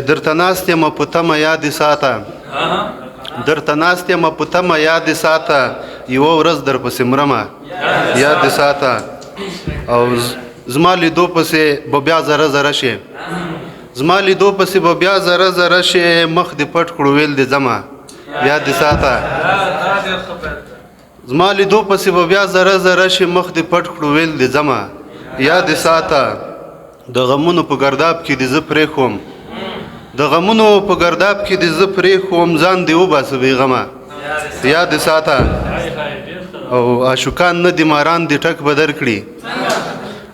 درته ناست یم په تمه یاد ساته درته ناست یم په تمه یاد ساته یوه ورځ در پسې مرمه یاد ساته او زما لیدو پسې به بیا زره زره شي زما لیدو پسې به بیا زره زره شي مخ دې پټ کړو ویل دې ځمه یاد ساته زما لیدو پسې به بیا زره زره شي مخ دې پټ کړو ویل دې ځمه یاد ساته د غمونو په ګرداب کې دې زه پرېښوم د غمونو په ګرداب کې دې زه پرېښوم ځان دې وباسه بېغمه یاد ساته او عاشقان نه دي ماران دې ټک به درکړي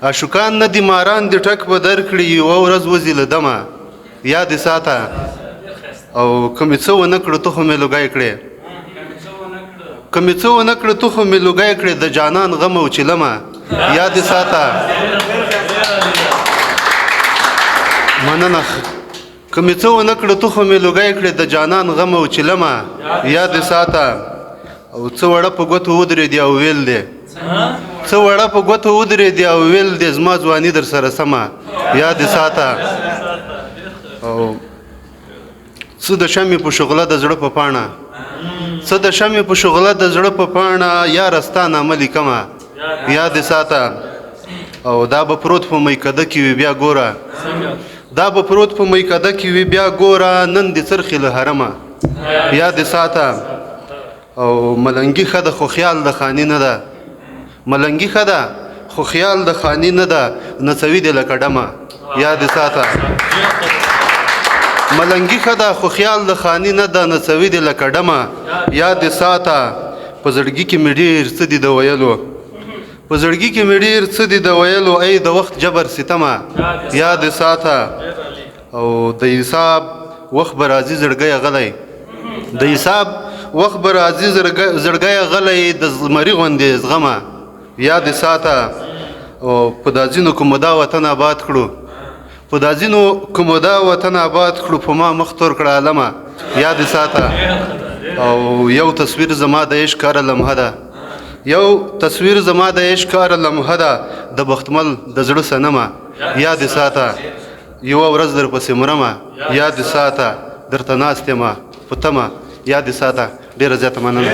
عاشقان نه دي ماران دې ټک به درکړي یوه ورځ وځي له دمه یاد ساته او که مې څه ونه کړه ته خو مې لوګی کړې که مې څه ونه کړه ته خو مې لوګی کړې د جانان غم او چیلمه یاد ساته مننه که مې څه ونه کړه ته خو مې لوګی کړې د جانان غم او چیلمه یاد ساته او څه وړه په ګوتو ودرېدې او ویل دې څه وړه په ګوتو ودرېدې او ویل دې زما ځواني در سره سمه یاد ساته او څه د شمې په شغله د زړه په پاڼه څه د شمې په شغله د زړه په پاڼه یاره ستا نامه لیکمه یاد ساته او دا به پروت په میکده کې وي بیا ګوره دا به پروت په میکده کې وي بیا ګوره نن دې څرخي له حرمه یاد ساته او ملنګي ښه ده خو خیال د خاني نه ده ملنګي ښه ده خو خیال د خاني نه ده نڅوي دې لکه ډمه یاد ساته ملنګي ښه ده خو خیال د خاني نه ده نڅوي دې لکه ډمه یاد ساته په زړګي کې مې ډېر څه دي د ویلو په زړګي کې مې ډېر څه دي د ویلو ای د وخت جبر ستمه یاد ساته او د حساب وخت به راځي زړګی غلی د حساب وخت به راځي زړګی غلی د زمري غوندې زغمه یاد ساته او په دا ځینو کومه دا وطن آباد کړو په دا ځینو کومه دا وطن آباد کړو په ما مخ تور کړه عالمه یاد ساته او یو تصویر زما د عشق کاره لمحه ده یو تصویر زما د عشق کاره لمحه ده د بختمل د زړه صنمه یاد ساته یوه ورځ در پسې مرمه یاد ساته درته ناست یمه په تمه یاد ساته ډېره زیاته مننه